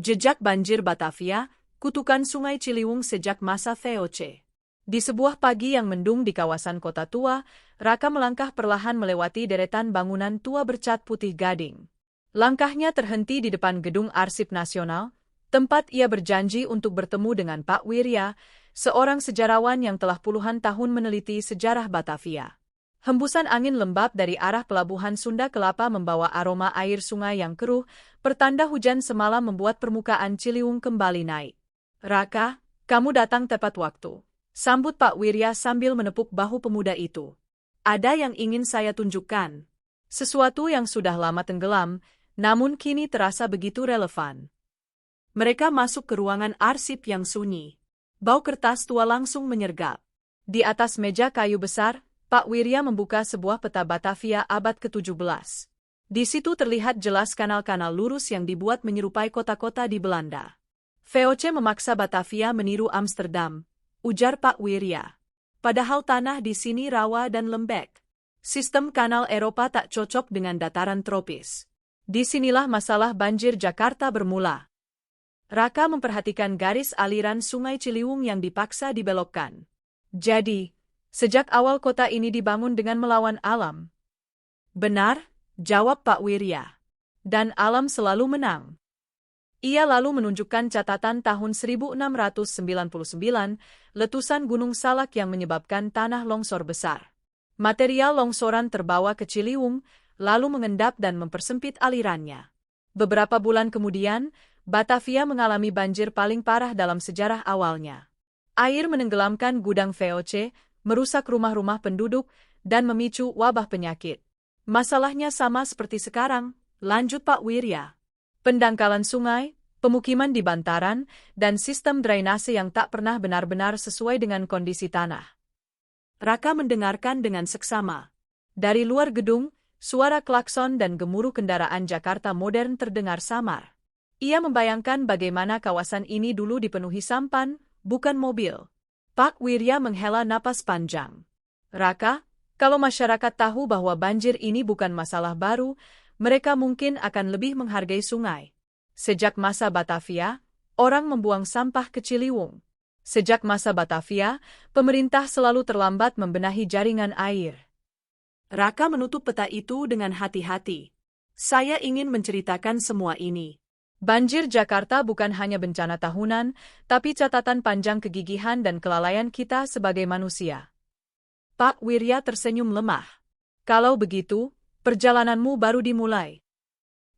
Jejak banjir Batavia, kutukan Sungai Ciliwung sejak masa VOC. Di sebuah pagi yang mendung di kawasan Kota Tua, Raka melangkah perlahan melewati deretan bangunan tua bercat putih gading. Langkahnya terhenti di depan Gedung Arsip Nasional, tempat ia berjanji untuk bertemu dengan Pak Wirya, seorang sejarawan yang telah puluhan tahun meneliti sejarah Batavia. Hembusan angin lembab dari arah pelabuhan Sunda Kelapa membawa aroma air sungai yang keruh, pertanda hujan semalam membuat permukaan Ciliwung kembali naik. "Raka, kamu datang tepat waktu," sambut Pak Wirya sambil menepuk bahu pemuda itu. "Ada yang ingin saya tunjukkan. Sesuatu yang sudah lama tenggelam, namun kini terasa begitu relevan." Mereka masuk ke ruangan arsip yang sunyi. Bau kertas tua langsung menyergap. Di atas meja kayu besar, Pak Wirya membuka sebuah peta Batavia abad ke-17. Di situ terlihat jelas kanal-kanal lurus yang dibuat menyerupai kota-kota di Belanda. "VOC memaksa Batavia meniru Amsterdam," ujar Pak Wirya. "Padahal tanah di sini rawa dan lembek. Sistem kanal Eropa tak cocok dengan dataran tropis. Disinilah masalah banjir Jakarta bermula." Raka memperhatikan garis aliran Sungai Ciliwung yang dipaksa dibelokkan. "Jadi, sejak awal kota ini dibangun dengan melawan alam." "Benar," jawab Pak Wirya. "Dan alam selalu menang." Ia lalu menunjukkan catatan tahun 1699, letusan Gunung Salak yang menyebabkan tanah longsor besar. Material longsoran terbawa ke Ciliwung, lalu mengendap dan mempersempit alirannya. Beberapa bulan kemudian, Batavia mengalami banjir paling parah dalam sejarah awalnya. Air menenggelamkan gudang VOC, merusak rumah-rumah penduduk, dan memicu wabah penyakit. "Masalahnya sama seperti sekarang," lanjut Pak Wirya. "Pendangkalan sungai, pemukiman di bantaran, dan sistem drainase yang tak pernah benar-benar sesuai dengan kondisi tanah." Raka mendengarkan dengan seksama. Dari luar gedung, suara klakson dan gemuruh kendaraan Jakarta modern terdengar samar. Ia membayangkan bagaimana kawasan ini dulu dipenuhi sampan, bukan mobil. Pak Wirya menghela napas panjang. "Raka, kalau masyarakat tahu bahwa banjir ini bukan masalah baru, mereka mungkin akan lebih menghargai sungai. Sejak masa Batavia, orang membuang sampah ke Ciliwung. Sejak masa Batavia, pemerintah selalu terlambat membenahi jaringan air." Raka menutup peta itu dengan hati-hati. "Saya ingin menceritakan semua ini. Banjir Jakarta bukan hanya bencana tahunan, tapi catatan panjang kegigihan dan kelalaian kita sebagai manusia." Pak Wirya tersenyum lemah. "Kalau begitu, perjalananmu baru dimulai."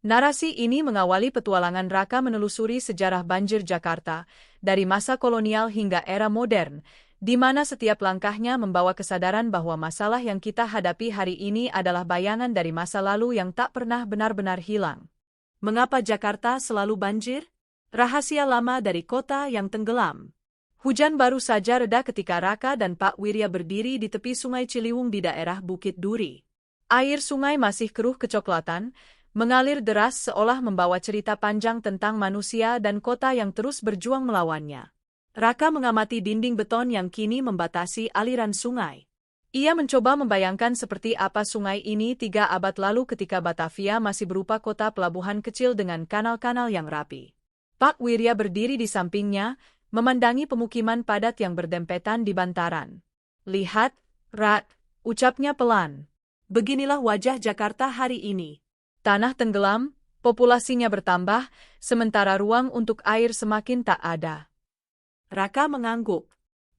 Narasi ini mengawali petualangan Raka menelusuri sejarah banjir Jakarta, dari masa kolonial hingga era modern, di mana setiap langkahnya membawa kesadaran bahwa masalah yang kita hadapi hari ini adalah bayangan dari masa lalu yang tak pernah benar-benar hilang. Mengapa Jakarta selalu banjir? Rahasia lama dari kota yang tenggelam. Hujan baru saja reda ketika Raka dan Pak Wirya berdiri di tepi Sungai Ciliwung di daerah Bukit Duri. Air sungai masih keruh kecoklatan, mengalir deras seolah membawa cerita panjang tentang manusia dan kota yang terus berjuang melawannya. Raka mengamati dinding beton yang kini membatasi aliran sungai. Ia mencoba membayangkan seperti apa sungai ini 3 abad lalu ketika Batavia masih berupa kota pelabuhan kecil dengan kanal-kanal yang rapi. Pak Wirya berdiri di sampingnya, memandangi pemukiman padat yang berdempetan di bantaran. "Lihat, Rat," ucapnya pelan. "Beginilah wajah Jakarta hari ini. Tanah tenggelam, populasinya bertambah, sementara ruang untuk air semakin tak ada." Raka mengangguk.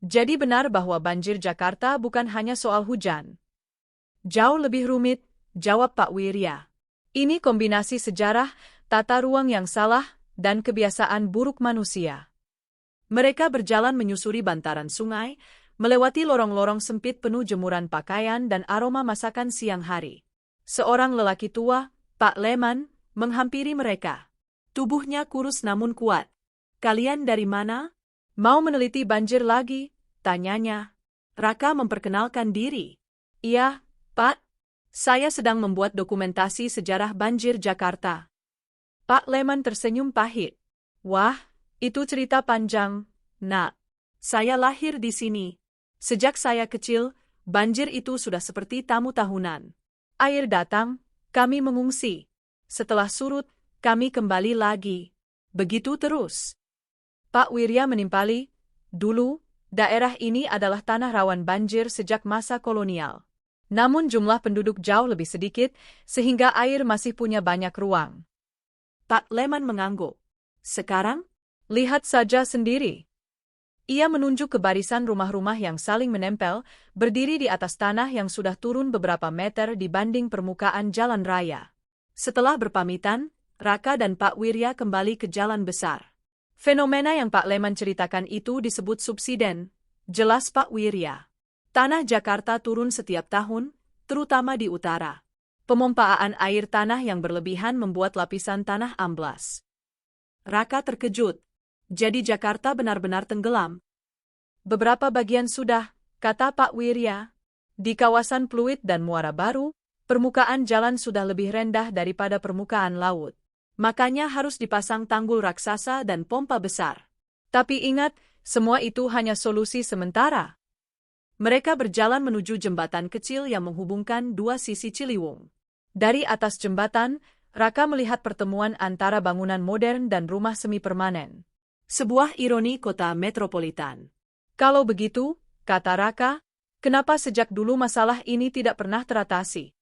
Jadi benar bahwa banjir Jakarta bukan hanya soal hujan. "Jauh lebih rumit," jawab Pak Wirya. "Ini kombinasi sejarah, tata ruang yang salah, dan kebiasaan buruk manusia." Mereka berjalan menyusuri bantaran sungai, melewati lorong-lorong sempit penuh jemuran pakaian dan aroma masakan siang hari. Seorang lelaki tua, Pak Leman, menghampiri mereka. Tubuhnya kurus namun kuat. "Kalian dari mana? Mau meneliti banjir lagi?" tanyanya. Raka memperkenalkan diri. "Iya, Pak. Saya sedang membuat dokumentasi sejarah banjir Jakarta." Pak Leman tersenyum pahit. "Wah, itu cerita panjang, Nak. Saya lahir di sini. Sejak saya kecil, banjir itu sudah seperti tamu tahunan. Air datang, kami mengungsi. Setelah surut, kami kembali lagi. Begitu terus. Pak Wirya menimpali, dulu, daerah ini adalah tanah rawan banjir sejak masa kolonial. Namun jumlah penduduk jauh lebih sedikit, sehingga air masih punya banyak ruang. Pak Leman mengangguk. Sekarang, lihat saja sendiri. Ia menunjuk ke barisan rumah-rumah yang saling menempel, berdiri di atas tanah yang sudah turun beberapa meter dibanding permukaan jalan raya. Setelah berpamitan, Raka dan Pak Wirya kembali ke jalan besar. Fenomena yang Pak Leman ceritakan itu disebut subsiden, jelas Pak Wirya. Tanah Jakarta turun setiap tahun, terutama di utara. Pemompaan air tanah yang berlebihan membuat lapisan tanah amblas. Raka terkejut. Jadi Jakarta benar-benar tenggelam. Beberapa bagian sudah, kata Pak Wirya. Di kawasan Pluit dan Muara Baru, permukaan jalan sudah lebih rendah daripada permukaan laut. Makanya harus dipasang tanggul raksasa dan pompa besar. Tapi ingat, semua itu hanya solusi sementara. Mereka berjalan menuju jembatan kecil yang menghubungkan dua sisi Ciliwung. Dari atas jembatan, Raka melihat pertemuan antara bangunan modern dan rumah semi permanen. Sebuah ironi kota metropolitan. Kalau begitu, kata Raka, kenapa sejak dulu masalah ini tidak pernah teratasi?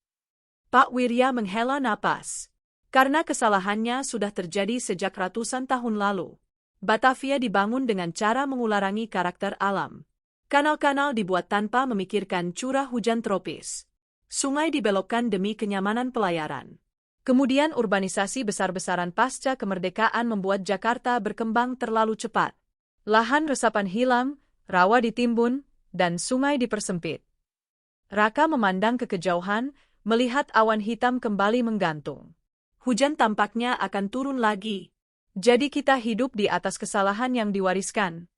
Pak Wirya menghela napas. Karena kesalahannya sudah terjadi sejak ratusan tahun lalu. Batavia dibangun dengan cara mengulangi karakter alam. Kanal-kanal dibuat tanpa memikirkan curah hujan tropis. Sungai dibelokkan demi kenyamanan pelayaran. Kemudian urbanisasi besar-besaran pasca kemerdekaan membuat Jakarta berkembang terlalu cepat. Lahan resapan hilang, rawa ditimbun, dan sungai dipersempit. Raka memandang ke kejauhan, melihat awan hitam kembali menggantung. Hujan tampaknya akan turun lagi. Jadi kita hidup di atas kesalahan yang diwariskan.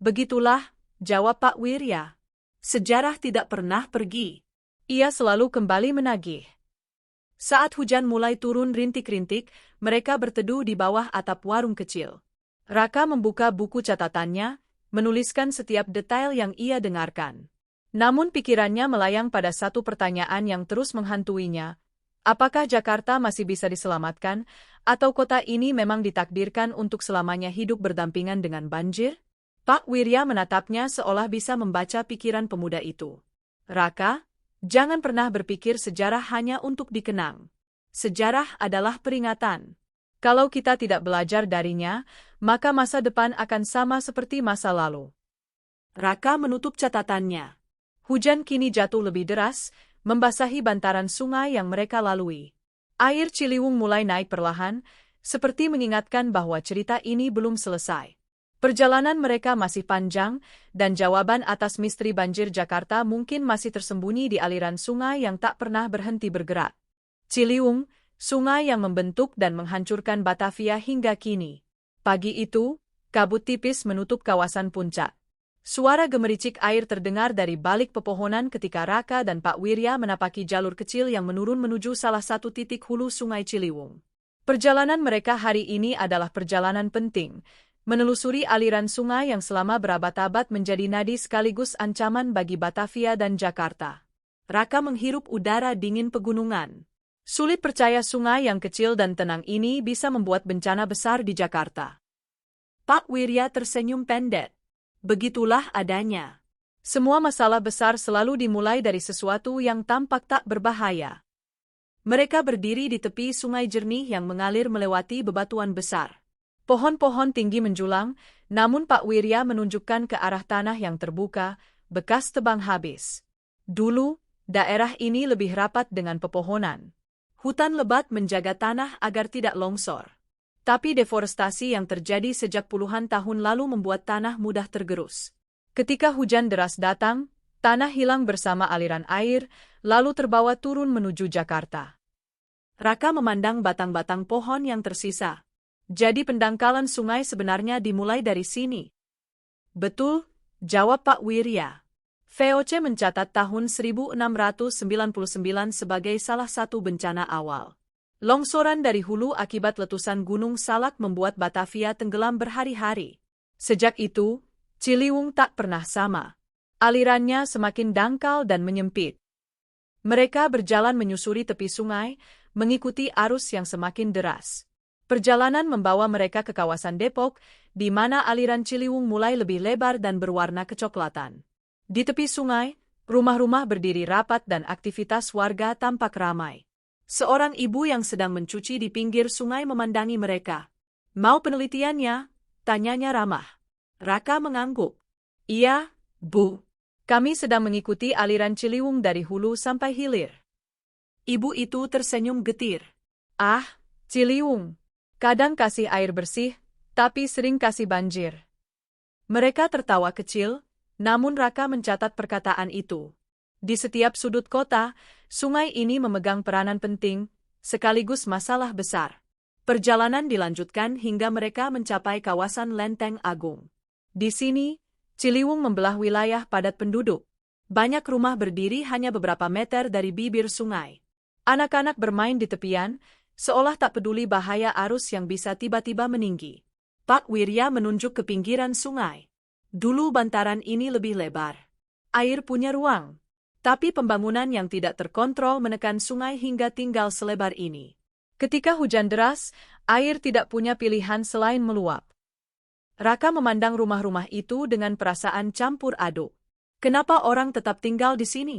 Begitulah, jawab Pak Wirya. Sejarah tidak pernah pergi. Ia selalu kembali menagih. Saat hujan mulai turun rintik-rintik, mereka berteduh di bawah atap warung kecil. Raka membuka buku catatannya, menuliskan setiap detail yang ia dengarkan. Namun pikirannya melayang pada satu pertanyaan yang terus menghantuinya. Apakah Jakarta masih bisa diselamatkan, atau kota ini memang ditakdirkan untuk selamanya hidup berdampingan dengan banjir? Pak Wirya menatapnya seolah bisa membaca pikiran pemuda itu. Raka, jangan pernah berpikir sejarah hanya untuk dikenang. Sejarah adalah peringatan. Kalau kita tidak belajar darinya, maka masa depan akan sama seperti masa lalu. Raka menutup catatannya. Hujan kini jatuh lebih deras, membasahi bantaran sungai yang mereka lalui. Air Ciliwung mulai naik perlahan, seperti mengingatkan bahwa cerita ini belum selesai. Perjalanan mereka masih panjang, dan jawaban atas misteri banjir Jakarta mungkin masih tersembunyi di aliran sungai yang tak pernah berhenti bergerak. Ciliwung, sungai yang membentuk dan menghancurkan Batavia hingga kini. Pagi itu, kabut tipis menutup kawasan puncak. Suara gemericik air terdengar dari balik pepohonan ketika Raka dan Pak Wirya menapaki jalur kecil yang menurun menuju salah satu titik hulu sungai Ciliwung. Perjalanan mereka hari ini adalah perjalanan penting, menelusuri aliran sungai yang selama berabad-abad menjadi nadi sekaligus ancaman bagi Batavia dan Jakarta. Raka menghirup udara dingin pegunungan. Sulit percaya sungai yang kecil dan tenang ini bisa membuat bencana besar di Jakarta. Pak Wirya tersenyum pendek. Begitulah adanya. Semua masalah besar selalu dimulai dari sesuatu yang tampak tak berbahaya. Mereka berdiri di tepi sungai jernih yang mengalir melewati bebatuan besar. Pohon-pohon tinggi menjulang, namun Pak Wirya menunjukkan ke arah tanah yang terbuka, bekas tebang habis. Dulu, daerah ini lebih rapat dengan pepohonan. Hutan lebat menjaga tanah agar tidak longsor. Tapi deforestasi yang terjadi sejak puluhan tahun lalu membuat tanah mudah tergerus. Ketika hujan deras datang, tanah hilang bersama aliran air, lalu terbawa turun menuju Jakarta. Raka memandang batang-batang pohon yang tersisa. Jadi pendangkalan sungai sebenarnya dimulai dari sini. Betul, jawab Pak Wirya. VOC mencatat tahun 1699 sebagai salah satu bencana awal. Longsoran dari hulu akibat letusan Gunung Salak membuat Batavia tenggelam berhari-hari. Sejak itu, Ciliwung tak pernah sama. Alirannya semakin dangkal dan menyempit. Mereka berjalan menyusuri tepi sungai, mengikuti arus yang semakin deras. Perjalanan membawa mereka ke kawasan Depok, di mana aliran Ciliwung mulai lebih lebar dan berwarna kecoklatan. Di tepi sungai, rumah-rumah berdiri rapat dan aktivitas warga tampak ramai. Seorang ibu yang sedang mencuci di pinggir sungai memandangi mereka. "Mau penelitiannya?" tanyanya ramah. Raka mengangguk. "Iya, Bu. Kami sedang mengikuti aliran Ciliwung dari hulu sampai hilir." Ibu itu tersenyum getir. "Ah, Ciliwung. Kadang kasih air bersih, tapi sering kasih banjir." Mereka tertawa kecil, namun Raka mencatat perkataan itu. Di setiap sudut kota, sungai ini memegang peranan penting, sekaligus masalah besar. Perjalanan dilanjutkan hingga mereka mencapai kawasan Lenteng Agung. Di sini, Ciliwung membelah wilayah padat penduduk. Banyak rumah berdiri hanya beberapa meter dari bibir sungai. Anak-anak bermain di tepian, seolah tak peduli bahaya arus yang bisa tiba-tiba meninggi. Pak Wirya menunjuk ke pinggiran sungai. Dulu bantaran ini lebih lebar. Air punya ruang. Tapi pembangunan yang tidak terkontrol menekan sungai hingga tinggal selebar ini. Ketika hujan deras, air tidak punya pilihan selain meluap. Raka memandang rumah-rumah itu dengan perasaan campur aduk. Kenapa orang tetap tinggal di sini?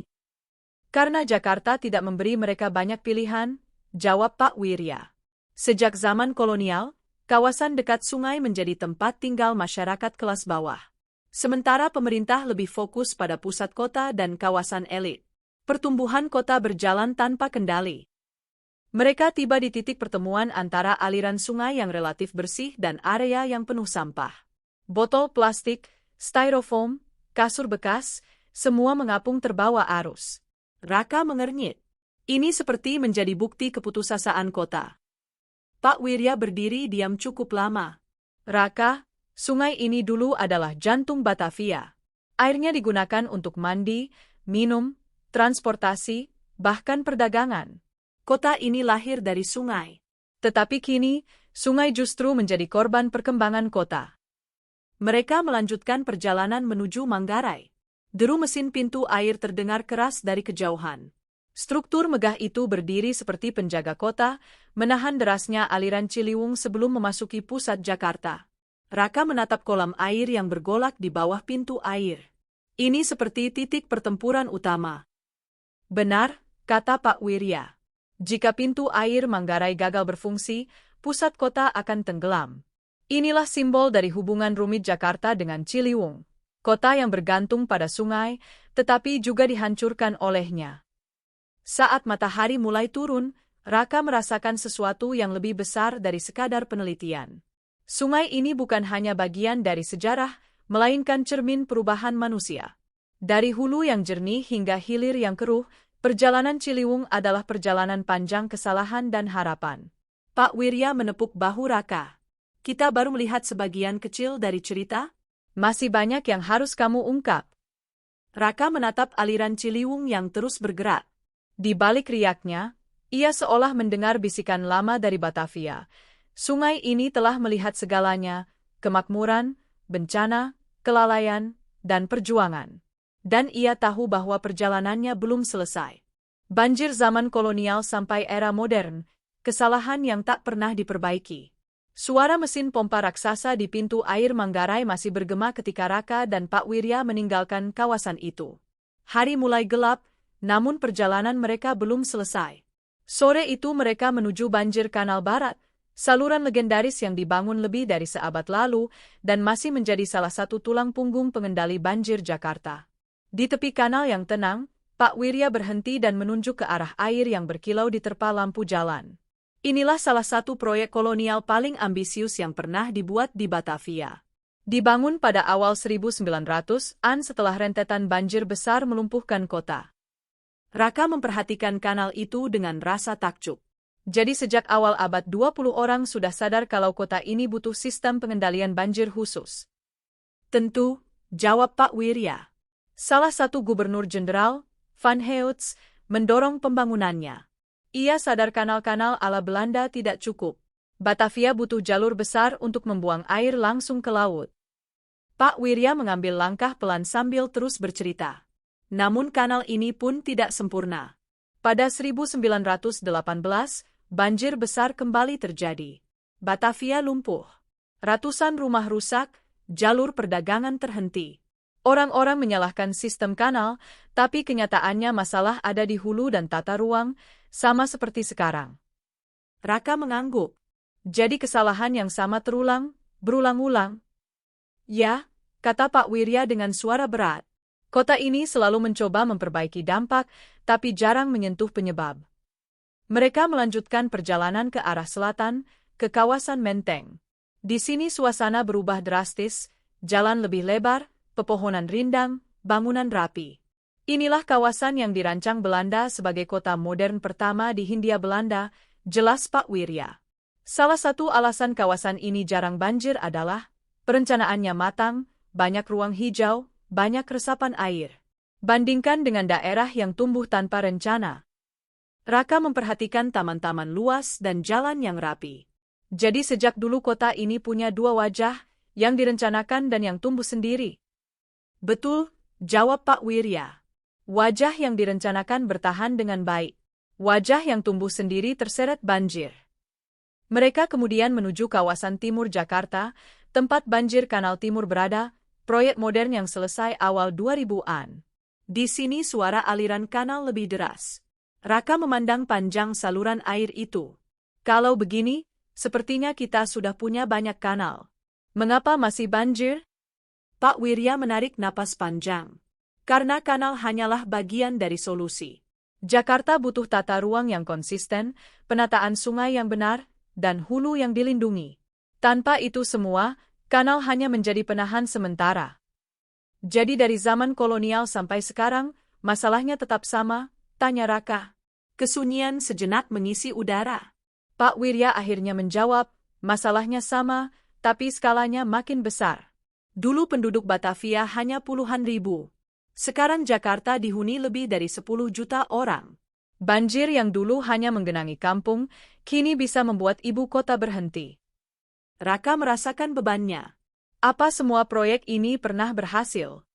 Karena Jakarta tidak memberi mereka banyak pilihan, jawab Pak Wirya. Sejak zaman kolonial, kawasan dekat sungai menjadi tempat tinggal masyarakat kelas bawah. Sementara pemerintah lebih fokus pada pusat kota dan kawasan elit. Pertumbuhan kota berjalan tanpa kendali. Mereka tiba di titik pertemuan antara aliran sungai yang relatif bersih dan area yang penuh sampah. Botol plastik, styrofoam, kasur bekas, semua mengapung terbawa arus. Raka mengernyit. Ini seperti menjadi bukti keputusasaan kota. Pak Wirya berdiri diam cukup lama. "Raka, sungai ini dulu adalah jantung Batavia. Airnya digunakan untuk mandi, minum, transportasi, bahkan perdagangan. Kota ini lahir dari sungai. Tetapi kini, sungai justru menjadi korban perkembangan kota." Mereka melanjutkan perjalanan menuju Manggarai. Deru mesin pintu air terdengar keras dari kejauhan. Struktur megah itu berdiri seperti penjaga kota, menahan derasnya aliran Ciliwung sebelum memasuki pusat Jakarta. Raka menatap kolam air yang bergolak di bawah pintu air. Ini seperti titik pertempuran utama. "Benar," kata Pak Wirya. "Jika pintu air Manggarai gagal berfungsi, pusat kota akan tenggelam." Inilah simbol dari hubungan rumit Jakarta dengan Ciliwung. Kota yang bergantung pada sungai, tetapi juga dihancurkan olehnya. Saat matahari mulai turun, Raka merasakan sesuatu yang lebih besar dari sekadar penelitian. Sungai ini bukan hanya bagian dari sejarah, melainkan cermin perubahan manusia. Dari hulu yang jernih hingga hilir yang keruh, perjalanan Ciliwung adalah perjalanan panjang kesalahan dan harapan. Pak Wirya menepuk bahu Raka. "Kita baru melihat sebagian kecil dari cerita. Masih banyak yang harus kamu ungkap." Raka menatap aliran Ciliwung yang terus bergerak. Di balik riaknya, ia seolah mendengar bisikan lama dari Batavia. Sungai ini telah melihat segalanya, kemakmuran, bencana, kelalaian, dan perjuangan. Dan ia tahu bahwa perjalanannya belum selesai. Banjir zaman kolonial sampai era modern, kesalahan yang tak pernah diperbaiki. Suara mesin pompa raksasa di pintu air Manggarai masih bergema ketika Raka dan Pak Wirya meninggalkan kawasan itu. Hari mulai gelap, namun perjalanan mereka belum selesai. Sore itu mereka menuju Banjir Kanal Barat, saluran legendaris yang dibangun lebih dari seabad lalu dan masih menjadi salah satu tulang punggung pengendali banjir Jakarta. Di tepi kanal yang tenang, Pak Wirya berhenti dan menunjuk ke arah air yang berkilau diterpa lampu jalan. Inilah salah satu proyek kolonial paling ambisius yang pernah dibuat di Batavia. Dibangun pada awal 1900-an setelah rentetan banjir besar melumpuhkan kota. Raka memperhatikan kanal itu dengan rasa takjub. Jadi sejak awal abad 20 orang sudah sadar kalau kota ini butuh sistem pengendalian banjir khusus. "Tentu," jawab Pak Wirya. Salah satu gubernur jenderal, Van Heutz, mendorong pembangunannya. Ia sadar kanal-kanal ala Belanda tidak cukup. Batavia butuh jalur besar untuk membuang air langsung ke laut. Pak Wirya mengambil langkah pelan sambil terus bercerita. Namun kanal ini pun tidak sempurna. Pada 1918, banjir besar kembali terjadi. Batavia lumpuh. Ratusan rumah rusak, jalur perdagangan terhenti. Orang-orang menyalahkan sistem kanal, tapi kenyataannya masalah ada di hulu dan tata ruang, sama seperti sekarang. Raka mengangguk. Jadi kesalahan yang sama terulang, berulang-ulang. Ya, kata Pak Wirya dengan suara berat. Kota ini selalu mencoba memperbaiki dampak, tapi jarang menyentuh penyebab. Mereka melanjutkan perjalanan ke arah selatan, ke kawasan Menteng. Di sini suasana berubah drastis, jalan lebih lebar, pepohonan rindang, bangunan rapi. Inilah kawasan yang dirancang Belanda sebagai kota modern pertama di Hindia Belanda, jelas Pak Wirya. Salah satu alasan kawasan ini jarang banjir adalah perencanaannya matang, banyak ruang hijau, banyak resapan air. Bandingkan dengan daerah yang tumbuh tanpa rencana. Raka memperhatikan taman-taman luas dan jalan yang rapi. Jadi sejak dulu kota ini punya dua wajah, yang direncanakan dan yang tumbuh sendiri. Betul, jawab Pak Wirya. Wajah yang direncanakan bertahan dengan baik. Wajah yang tumbuh sendiri terseret banjir. Mereka kemudian menuju kawasan timur Jakarta, tempat banjir Kanal Timur berada, proyek modern yang selesai awal 2000-an. Di sini suara aliran kanal lebih deras. Raka memandang panjang saluran air itu. Kalau begini, sepertinya kita sudah punya banyak kanal. Mengapa masih banjir? Pak Wirya menarik napas panjang. Karena kanal hanyalah bagian dari solusi. Jakarta butuh tata ruang yang konsisten, penataan sungai yang benar, dan hulu yang dilindungi. Tanpa itu semua, kanal hanya menjadi penahan sementara. Jadi dari zaman kolonial sampai sekarang, masalahnya tetap sama, tanya Raka. Kesunyian sejenak mengisi udara. Pak Wirya akhirnya menjawab, masalahnya sama, tapi skalanya makin besar. Dulu penduduk Batavia hanya puluhan ribu. Sekarang Jakarta dihuni lebih dari 10 juta orang. Banjir yang dulu hanya menggenangi kampung, kini bisa membuat ibu kota berhenti. Raka merasakan bebannya. Apa semua proyek ini pernah berhasil?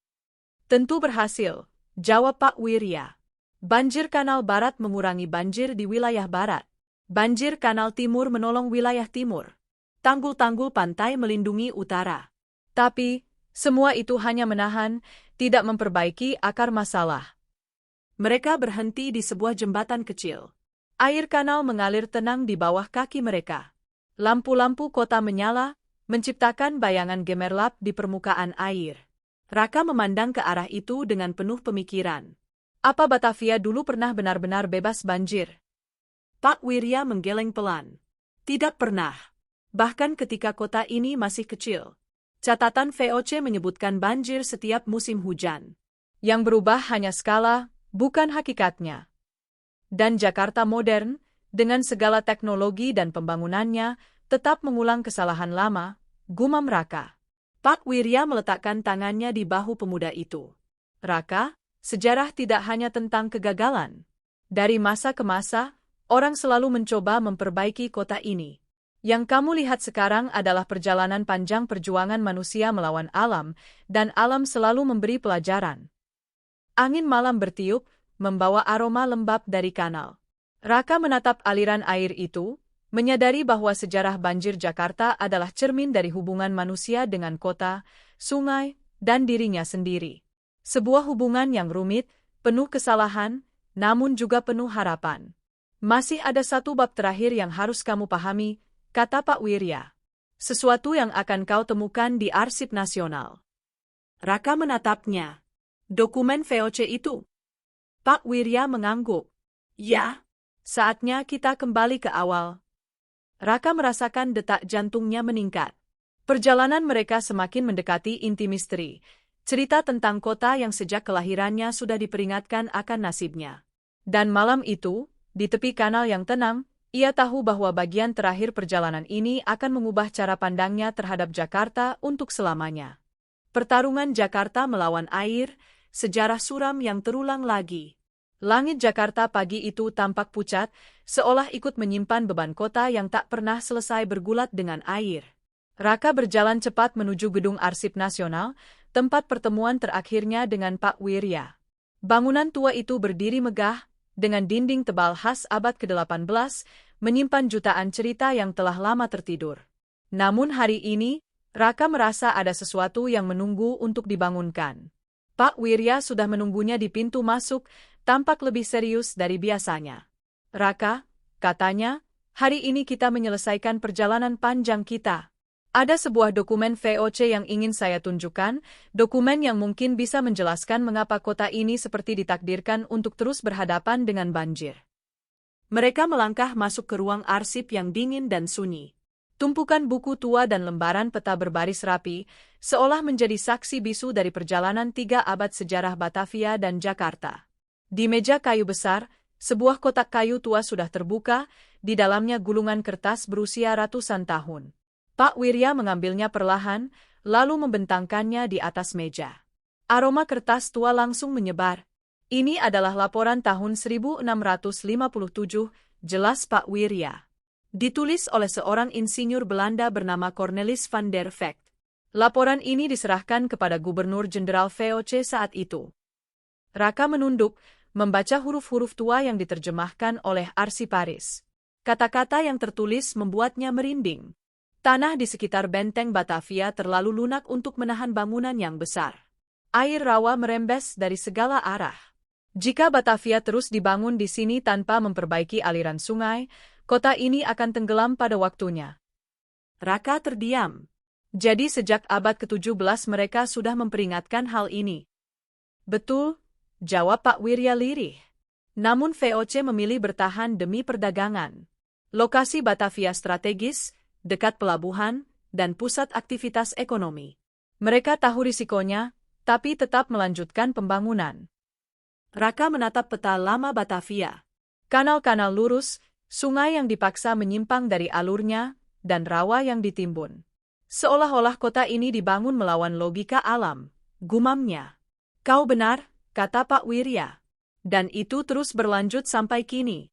Tentu berhasil, jawab Pak Wirya. Banjir Kanal Barat mengurangi banjir di wilayah barat. Banjir Kanal Timur menolong wilayah timur. Tanggul-tanggul pantai melindungi utara. Tapi, semua itu hanya menahan, tidak memperbaiki akar masalah. Mereka berhenti di sebuah jembatan kecil. Air kanal mengalir tenang di bawah kaki mereka. Lampu-lampu kota menyala, menciptakan bayangan gemerlap di permukaan air. Raka memandang ke arah itu dengan penuh pemikiran. Apa Batavia dulu pernah benar-benar bebas banjir? Pak Wirya menggeleng pelan. Tidak pernah. Bahkan ketika kota ini masih kecil. Catatan VOC menyebutkan banjir setiap musim hujan. Yang berubah hanya skala, bukan hakikatnya. Dan Jakarta modern, dengan segala teknologi dan pembangunannya, tetap mengulang kesalahan lama, gumam Raka. Pak Wirya meletakkan tangannya di bahu pemuda itu. Raka, sejarah tidak hanya tentang kegagalan. Dari masa ke masa, orang selalu mencoba memperbaiki kota ini. Yang kamu lihat sekarang adalah perjalanan panjang perjuangan manusia melawan alam, dan alam selalu memberi pelajaran. Angin malam bertiup, membawa aroma lembab dari kanal. Raka menatap aliran air itu, menyadari bahwa sejarah banjir Jakarta adalah cermin dari hubungan manusia dengan kota, sungai, dan dirinya sendiri. Sebuah hubungan yang rumit, penuh kesalahan, namun juga penuh harapan. Masih ada satu bab terakhir yang harus kamu pahami, kata Pak Wirya. Sesuatu yang akan kau temukan di Arsip Nasional. Raka menatapnya. Dokumen VOC itu. Pak Wirya mengangguk. Ya, saatnya kita kembali ke awal. Raka merasakan detak jantungnya meningkat. Perjalanan mereka semakin mendekati inti misteri. Cerita tentang kota yang sejak kelahirannya sudah diperingatkan akan nasibnya. Dan malam itu, di tepi kanal yang tenang, ia tahu bahwa bagian terakhir perjalanan ini akan mengubah cara pandangnya terhadap Jakarta untuk selamanya. Pertarungan Jakarta melawan air, sejarah suram yang terulang lagi. Langit Jakarta pagi itu tampak pucat, seolah ikut menyimpan beban kota yang tak pernah selesai bergulat dengan air. Raka berjalan cepat menuju gedung Arsip Nasional, tempat pertemuan terakhirnya dengan Pak Wirya. Bangunan tua itu berdiri megah, dengan dinding tebal khas abad ke-18, menyimpan jutaan cerita yang telah lama tertidur. Namun hari ini, Raka merasa ada sesuatu yang menunggu untuk dibangunkan. Pak Wirya sudah menunggunya di pintu masuk, tampak lebih serius dari biasanya. Raka, katanya, hari ini kita menyelesaikan perjalanan panjang kita. Ada sebuah dokumen VOC yang ingin saya tunjukkan, dokumen yang mungkin bisa menjelaskan mengapa kota ini seperti ditakdirkan untuk terus berhadapan dengan banjir. Mereka melangkah masuk ke ruang arsip yang dingin dan sunyi. Tumpukan buku tua dan lembaran peta berbaris rapi, seolah menjadi saksi bisu dari perjalanan 3 abad sejarah Batavia dan Jakarta. Di meja kayu besar, sebuah kotak kayu tua sudah terbuka, di dalamnya gulungan kertas berusia ratusan tahun. Pak Wirya mengambilnya perlahan, lalu membentangkannya di atas meja. Aroma kertas tua langsung menyebar. Ini adalah laporan tahun 1657, jelas Pak Wirya. Ditulis oleh seorang insinyur Belanda bernama Cornelis van der Vecht. Laporan ini diserahkan kepada Gubernur Jenderal VOC saat itu. Raka menunduk, membaca huruf-huruf tua yang diterjemahkan oleh arsiparis. Kata-kata yang tertulis membuatnya merinding. Tanah di sekitar benteng Batavia terlalu lunak untuk menahan bangunan yang besar. Air rawa merembes dari segala arah. Jika Batavia terus dibangun di sini tanpa memperbaiki aliran sungai, kota ini akan tenggelam pada waktunya. Raka terdiam. Jadi sejak abad ke-17 mereka sudah memperingatkan hal ini. Betul, jawab Pak Wirya lirih. Namun VOC memilih bertahan demi perdagangan. Lokasi Batavia strategis, dekat pelabuhan, dan pusat aktivitas ekonomi. Mereka tahu risikonya, tapi tetap melanjutkan pembangunan. Raka menatap peta lama Batavia. Kanal-kanal lurus, sungai yang dipaksa menyimpang dari alurnya, dan rawa yang ditimbun. Seolah-olah kota ini dibangun melawan logika alam, gumamnya. Kau benar, kata Pak Wirya. Dan itu terus berlanjut sampai kini.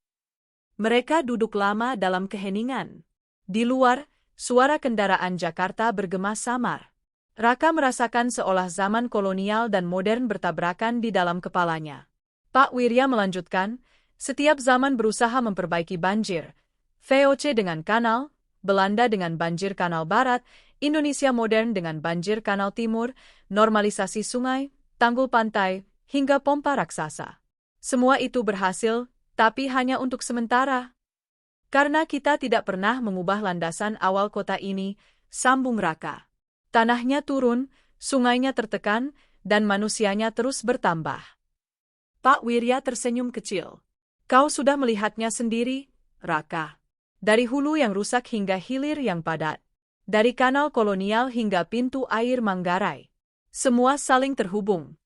Mereka duduk lama dalam keheningan. Di luar, suara kendaraan Jakarta bergema samar. Raka merasakan seolah zaman kolonial dan modern bertabrakan di dalam kepalanya. Pak Wirya melanjutkan, setiap zaman berusaha memperbaiki banjir. VOC dengan kanal, Belanda dengan banjir kanal barat, Indonesia modern dengan banjir kanal timur, normalisasi sungai, tanggul pantai, hingga pompa raksasa. Semua itu berhasil, tapi hanya untuk sementara. Karena kita tidak pernah mengubah landasan awal kota ini, sambung Raka. Tanahnya turun, sungainya tertekan, dan manusianya terus bertambah. Pak Wirya tersenyum kecil. Kau sudah melihatnya sendiri, Raka. Dari hulu yang rusak hingga hilir yang padat. Dari kanal kolonial hingga pintu air Manggarai. Semua saling terhubung.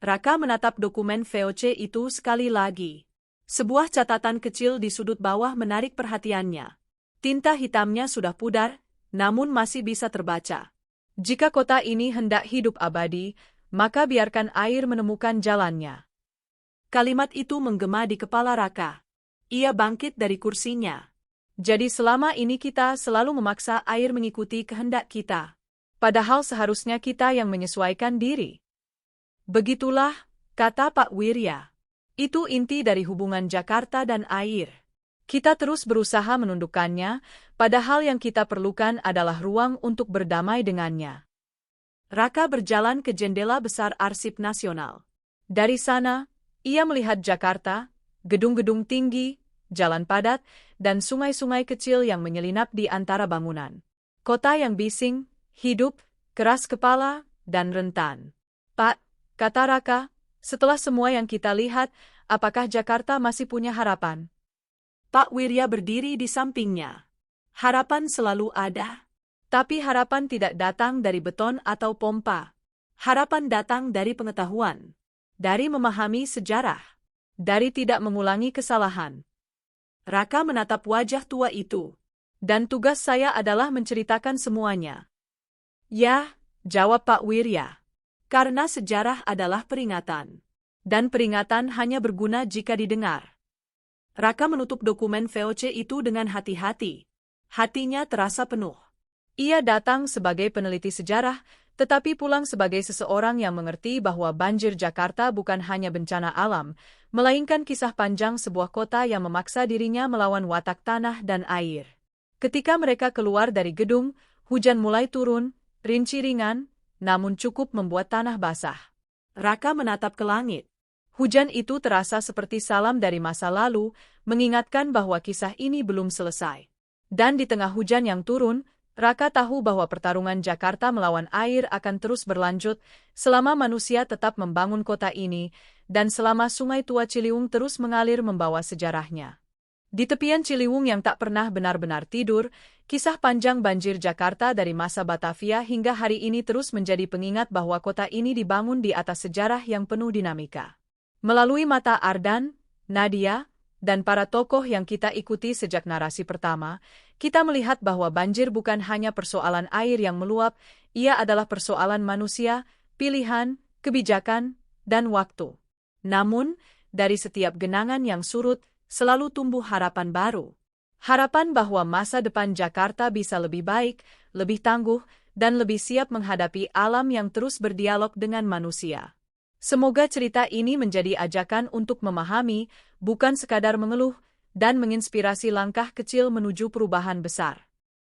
Raka menatap dokumen VOC itu sekali lagi. Sebuah catatan kecil di sudut bawah menarik perhatiannya. Tinta hitamnya sudah pudar, namun masih bisa terbaca. Jika kota ini hendak hidup abadi, maka biarkan air menemukan jalannya. Kalimat itu menggema di kepala Raka. Ia bangkit dari kursinya. Jadi selama ini kita selalu memaksa air mengikuti kehendak kita. Padahal seharusnya kita yang menyesuaikan diri. Begitulah, kata Pak Wirya. Itu inti dari hubungan Jakarta dan air. Kita terus berusaha menundukkannya, padahal yang kita perlukan adalah ruang untuk berdamai dengannya. Raka berjalan ke jendela besar Arsip Nasional. Dari sana, ia melihat Jakarta, gedung-gedung tinggi, jalan padat, dan sungai-sungai kecil yang menyelinap di antara bangunan. Kota yang bising, hidup, keras kepala, dan rentan. Pak, kata Raka, setelah semua yang kita lihat, apakah Jakarta masih punya harapan? Pak Wirya berdiri di sampingnya. Harapan selalu ada. Tapi harapan tidak datang dari beton atau pompa. Harapan datang dari pengetahuan. Dari memahami sejarah. Dari tidak mengulangi kesalahan. Raka menatap wajah tua itu. Dan tugas saya adalah menceritakan semuanya. Ya, jawab Pak Wirya. Karena sejarah adalah peringatan. Dan peringatan hanya berguna jika didengar. Raka menutup dokumen VOC itu dengan hati-hati. Hatinya terasa penuh. Ia datang sebagai peneliti sejarah, tetapi pulang sebagai seseorang yang mengerti bahwa banjir Jakarta bukan hanya bencana alam, melainkan kisah panjang sebuah kota yang memaksa dirinya melawan watak tanah dan air. Ketika mereka keluar dari gedung, hujan mulai turun, rinci ringan, namun cukup membuat tanah basah. Raka menatap ke langit. Hujan itu terasa seperti salam dari masa lalu, mengingatkan bahwa kisah ini belum selesai. Dan di tengah hujan yang turun, Raka tahu bahwa pertarungan Jakarta melawan air akan terus berlanjut selama manusia tetap membangun kota ini dan selama Sungai Tua Ciliwung terus mengalir membawa sejarahnya. Di tepian Ciliwung yang tak pernah benar-benar tidur, kisah panjang banjir Jakarta dari masa Batavia hingga hari ini terus menjadi pengingat bahwa kota ini dibangun di atas sejarah yang penuh dinamika. Melalui mata Ardan, Nadia, dan para tokoh yang kita ikuti sejak narasi pertama, kita melihat bahwa banjir bukan hanya persoalan air yang meluap, ia adalah persoalan manusia, pilihan, kebijakan, dan waktu. Namun, dari setiap genangan yang surut, selalu tumbuh harapan baru. Harapan bahwa masa depan Jakarta bisa lebih baik, lebih tangguh, dan lebih siap menghadapi alam yang terus berdialog dengan manusia. Semoga cerita ini menjadi ajakan untuk memahami, bukan sekadar mengeluh, dan menginspirasi langkah kecil menuju perubahan besar.